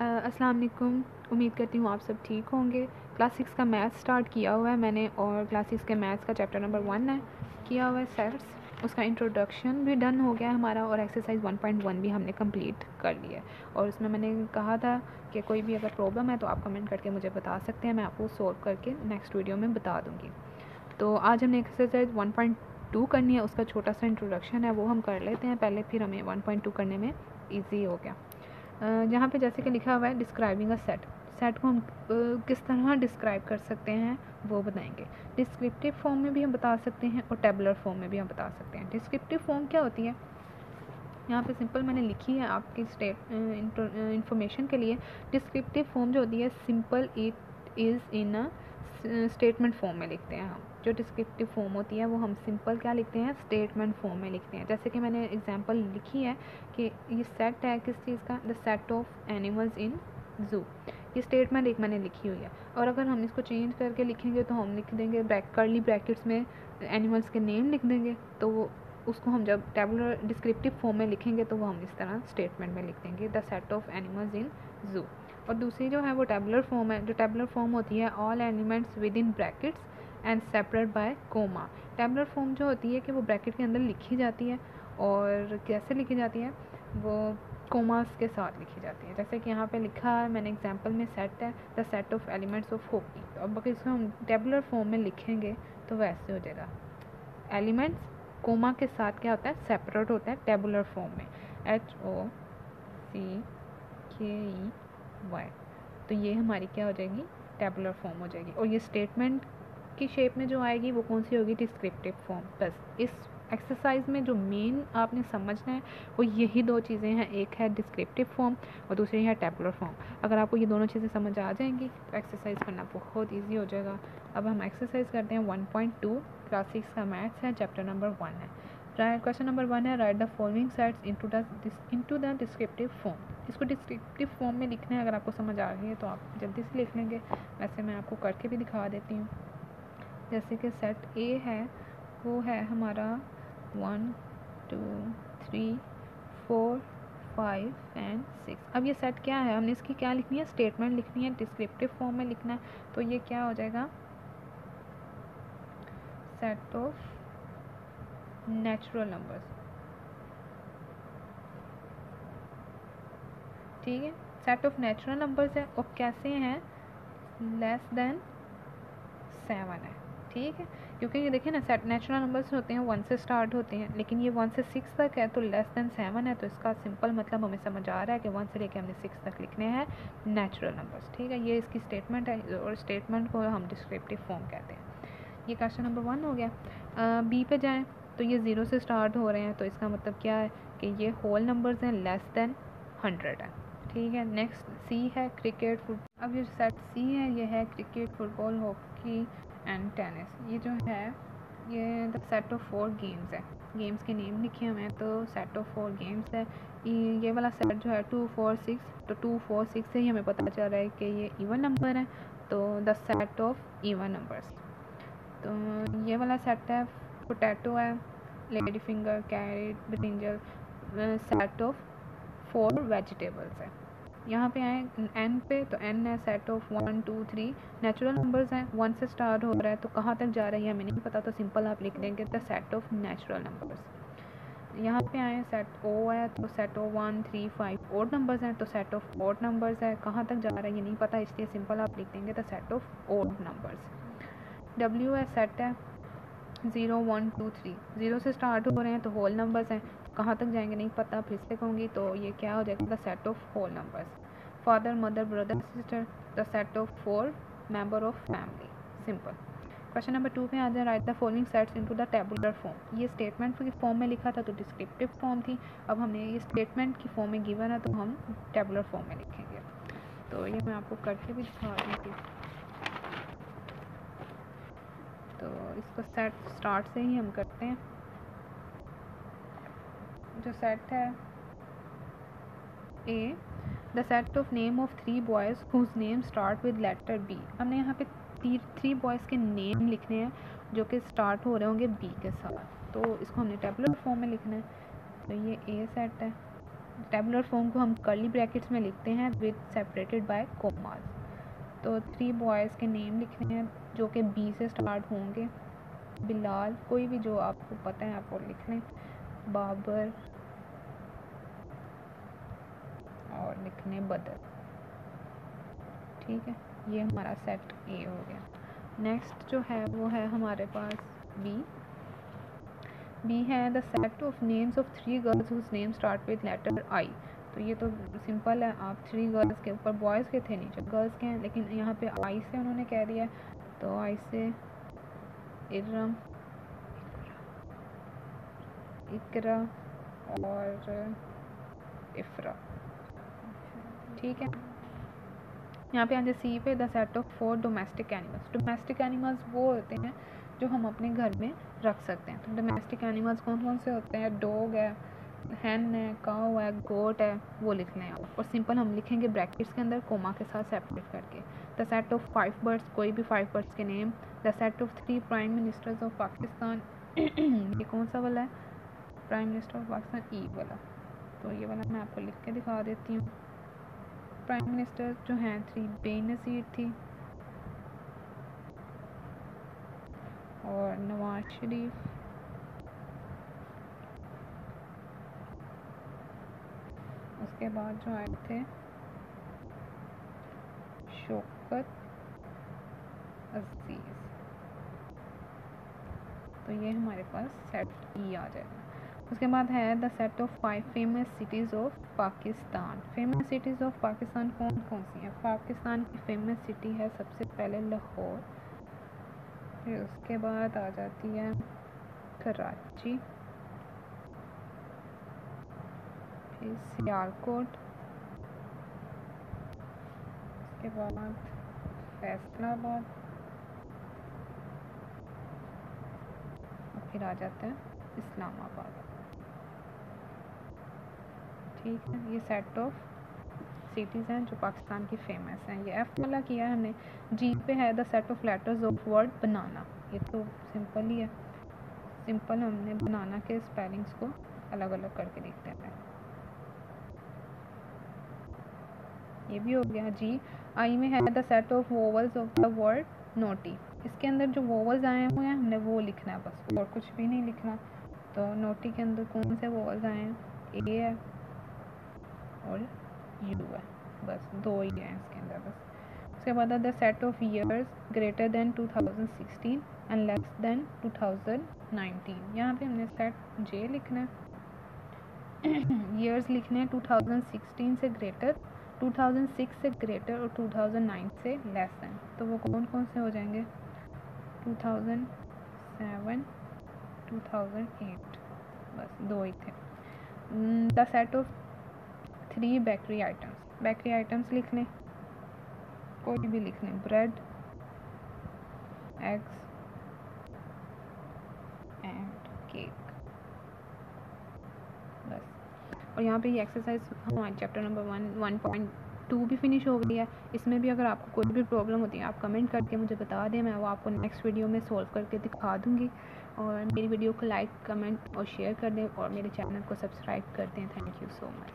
अस्सलाम वालेकुम। उम्मीद करती हूँ आप सब ठीक होंगे। क्लास 6 का मैथ्स स्टार्ट किया हुआ है मैंने, और क्लास 6 के मैथ्स का चैप्टर नंबर 1 है किया हुआ है सेट्स। उसका इंट्रोडक्शन भी डन हो गया है हमारा, और एक्सरसाइज 1.1 भी हमने कंप्लीट कर लिया है। और उसमें मैंने कहा था कि कोई भी अगर प्रॉब्लम है तो आप कमेंट करके मुझे बता सकते हैं, मैं आपको सॉल्व करके नेक्स्ट वीडियो में बता दूँगी। तो आज हमने एक्सरसाइज 1.2 करनी है, उसका छोटा सा इंट्रोडक्शन है वो हम कर लेते हैं पहले, फिर हमें 1.2 करने में ईजी हो गया। जहाँ पे जैसे कि लिखा हुआ है डिस्क्राइबिंग अ सेट को हम किस तरह डिस्क्राइब कर सकते हैं वो बताएंगे। डिस्क्रिप्टिव फॉर्म में भी हम बता सकते हैं और टेबुलर फॉर्म में भी हम बता सकते हैं। डिस्क्रिप्टिव फॉर्म क्या होती है, यहाँ पे सिंपल मैंने लिखी है आपकी इंफॉर्मेशन के लिए। डिस्क्रिप्टिव फॉर्म जो होती है simple it is in a statement form में लिखते हैं हम। जो डिस्क्रिप्टिव फॉर्म होती है वो हम सिंपल क्या लिखते हैं, स्टेटमेंट फॉर्म में लिखते हैं। जैसे कि मैंने एग्जांपल लिखी है कि ये सेट है किस चीज़ का, the set of animals in जू। ये स्टेटमेंट एक मैंने लिखी हुई है, और अगर हम इसको चेंज करके लिखेंगे तो हम लिख देंगे कर्ली ब्रैकेट्स में एनिमल्स के नेम लिख देंगे। तो वो उसको हम जब टेबुलर डिस्क्रिप्टिव फॉर्म में लिखेंगे तो वो हम इस तरह स्टेटमेंट में लिख देंगे, the set of animals in जू। और दूसरी जो है वो टेबुलर फॉर्म है। जो टेबुलर फॉर्म होती है all elements within brackets and separate by comma. Tabular form जो होती है कि वो ब्रैकेट के अंदर लिखी जाती है, और कैसे लिखी जाती है, वो कोमास के साथ लिखी जाती है। जैसे कि यहाँ पे लिखा है मैंने एग्जांपल में, सेट है the set of elements of hockey. तो अब अगर इसको हम टेबुलर फॉर्म में लिखेंगे तो वैसे हो जाएगा, एलिमेंट्स कोमा के साथ क्या होता है, सेपरेट होता है टेबुलर फॉर्म में, HOCKEY। तो ये हमारी क्या हो जाएगी, टेबुलर फॉर्म हो जाएगी। और ये स्टेटमेंट की शेप में जो आएगी वो कौन सी होगी, डिस्क्रिप्टिव फॉर्म। बस इस एक्सरसाइज में जो मेन आपने समझना है वो यही दो चीज़ें हैं, एक है डिस्क्रिप्टिव फॉर्म और दूसरी है टेबुलर फॉर्म। अगर आपको ये दोनों चीज़ें समझ आ जाएंगी तो एक्सरसाइज करना बहुत ईजी हो जाएगा। अब हम एक्सरसाइज करते हैं 1.2, क्लास 6 का मैथ्स है, चैप्टर नंबर 1 है। क्वेश्चन नंबर 1 है, right the following sets into the descriptive form. इसको डिस्क्रिप्टिव फॉर्म में लिखना है। अगर आपको समझ आ रही है तो आप जल्दी से लिख लेंगे, वैसे मैं आपको करके भी दिखा देती हूँ। जैसे कि सेट ए है वो है हमारा 1 2 3 4 5 एंड 6। अब ये सेट क्या है, हमने इसकी क्या लिखनी है, स्टेटमेंट लिखनी है, डिस्क्रिप्टिव फॉर्म में लिखना है। तो ये क्या हो जाएगा, सेट ऑफ नेचुरल नंबर्स। ठीक है, सेट ऑफ नेचुरल नंबर्स है, और कैसे हैं, लेस देन 7 है। ठीक है, क्योंकि ये देखिए ना, सेट नेचुरल नंबर्स होते हैं 1 से स्टार्ट होते हैं, लेकिन ये 1 से 6 तक है, तो लेस देन 7 है। तो इसका सिंपल मतलब हमें समझ आ रहा है कि 1 से लेकर हमने 6 तक लिखने हैं नेचुरल नंबर्स। ठीक है, ये इसकी स्टेटमेंट है, और स्टेटमेंट को हम डिस्क्रिप्टिव फॉर्म कहते हैं। ये क्वेश्चन नंबर 1 हो गया। बी पे जाएँ तो ये 0 से स्टार्ट हो रहे हैं, तो इसका मतलब क्या है कि ये होल नंबर्स हैं, लेस देन 100 है। ठीक है, नेक्स्ट सी है क्रिकेट फुटबॉल। अब ये सेट सी है, ये है cricket football hockey and tennis. ये जो है ये द सेट ऑफ 4 गेम्स है, गेम्स के नेम लिखे हुए हैं, तो सेट ऑफ 4 गेम्स है। ये वाला सेट जो है 2 4 6, तो 2 4 6 से ही हमें पता चल रहा है कि ये इवन नंबर है, तो the set of even numbers. तो ये वाला सेट है, पोटैटो है, lady finger, carrot, brinjal, set of 4 vegetables है। यहाँ पे आए एन पे, तो एन है सेट ऑफ 1 2 3 नेचुरल नंबर्स हैं, 1 से स्टार्ट हो रहा है, तो कहाँ तक जा रहा है हमें नहीं पता, तो सिंपल आप लिख देंगे the set of natural numbers. यहाँ पे आए सेट ओ है, तो सेट ऑफ 1 3 5 ओड नंबर्स हैं, तो सेट ऑफ ओड नंबर्स है, कहाँ तक जा रहा है ये नहीं पता, इसलिए सिंपल आप लिख देंगे the set of odd numbers. W है, सेट है 0 1 2 3, 0 से स्टार्ट हो रहे हैं तो होल नंबर्स हैं, कहाँ तक जाएंगे नहीं पता, फिर से कहूँगी, तो ये क्या हो जाएगा, the set of whole numbers. Father mother brother sister, the set of 4 member of family. Simple. Question number 2 पे आ जाए, write the following sets into the tabular form. ये स्टेटमेंट की फॉर्म में लिखा था तो डिस्क्रिप्टिव फॉर्म थी, अब हमने ये स्टेटमेंट की फॉर्म में गिवन है तो हम टेबुलर फॉर्म में लिखेंगे। तो ये मैं आपको करके भी दिखा दूँगी। तो इसको सेट स्टार्ट से ही हम करते हैं। जो सेट है A, the set of name of 3 boys whose name start with letter B. हमने यहाँ पे 3 बॉयज़ के नेम लिखने हैं जो कि स्टार्ट हो रहे होंगे बी के साथ, तो इसको हमने टेबुलर फॉर्म में लिखना है। तो ये ए सेट है, टेबुलर फॉर्म को हम कर्ली ब्रैकेट्स में लिखते हैं विद सेपरेटेड बाय कोमास। तो 3 बॉयज़ के नेम लिखने हैं जो कि बी से स्टार्ट होंगे। बिलाल, कोई भी जो आपको पता है आप वो लिख लें। बाबर और लिखने बदर। ठीक है, ये हमारा सेट ए हो गया। नेक्स्ट जो है वो है हमारे पास बी है the set of names of 3 girls whose name start with letter I. तो ये तो सिंपल है, आप 3 गर्ल्स के ऊपर बॉयज़ के थे, नीचे गर्ल्स के हैं, लेकिन यहाँ पे आई से उन्होंने कह दिया, तो आई से इरम, इकरा और इफ्रा। ठीक है, यहाँ पे आगे सी पे the set of 4 domestic animals. Domestic animals वो होते हैं जो हम अपने घर में रख सकते हैं। तो डोमेस्टिक एनिमल्स कौन कौन से होते हैं? डॉग है, हैन है, काऊ है, गोट है, वो लिखने हैं और सिंपल हम लिखेंगे ब्रैकेट्स के अंदर कोमा के साथ सेपरेट करके। द सेट ऑफ 5 बर्ड्स, कोई भी 5 बर्ड्स के name. The set of 3 prime ministers of Pakistan ये कौन सा वाला है? प्राइम मिनिस्टर ऑफ पाकिस्तान ई वाला। तो ये वाला मैं आपको लिख के दिखा देती हूँ। प्राइम मिनिस्टर जो हैं 3 बेनज़ीर थी और नवाज शरीफ, उसके बाद जो आए थे शौकत अजीज़। तो ये हमारे पास सेट ई आ जाएगा। उसके बाद है the set of 5 famous cities of Pakistan. Famous cities of Pakistan कौन कौन सी हैं? पाकिस्तान की फेमस सिटी है सबसे पहले लाहौर, फिर उसके बाद आ जाती है कराची, फिर सियालकोट, उसके बाद फैसलाबाद, और फिर आ जाता है इस्लामाबाद। ठीक है, ये सेट ऑफ सिटीज़ हैं जो पाकिस्तान की फेमस हैं। ये एफ वाला किया है हमने। जी पे है the set of letters of word banana. ये तो सिंपल ही है, सिंपल हमने बनाना के स्पेलिंग्स को अलग अलग करके लिखते हैं। ये भी हो गया जी। आई में है the set of vowels of the word naughty. इसके अंदर जो वोवल्स आए हुए हैं हमने वो लिखना है बस, और कुछ भी नहीं लिखना। तो नोटी के अंदर कौन से वोवल्स आए हैं? ए है और यू है, बस 2 ही हैं इसके अंदर बस। उसके बाद the set of years greater than 2016 and less than 2019। यहाँ पे हमने सेट जे लिखना है, ईयर्स लिखने हैं 2016 से ग्रेटर, 2006 से ग्रेटर और 2009 से लेस देन। तो वो कौन कौन से हो जाएंगे? 2007, 2008, बस 2 ही थे। The set of 3 bakery items. Bakery items लिख लें, कोई भी लिख लें, ब्रेड, एग्स एंड केक, बस। और यहाँ पे ये एक्सरसाइज हमारे चैप्टर नंबर 1.2 भी फिनिश हो गई है। इसमें भी अगर आपको कोई भी प्रॉब्लम होती है आप कमेंट करके मुझे बता दें, मैं वो आपको नेक्स्ट वीडियो में सॉल्व करके दिखा दूँगी। और मेरी वीडियो को लाइक, कमेंट और शेयर कर दें और मेरे चैनल को सब्सक्राइब कर दें। Thank you so much.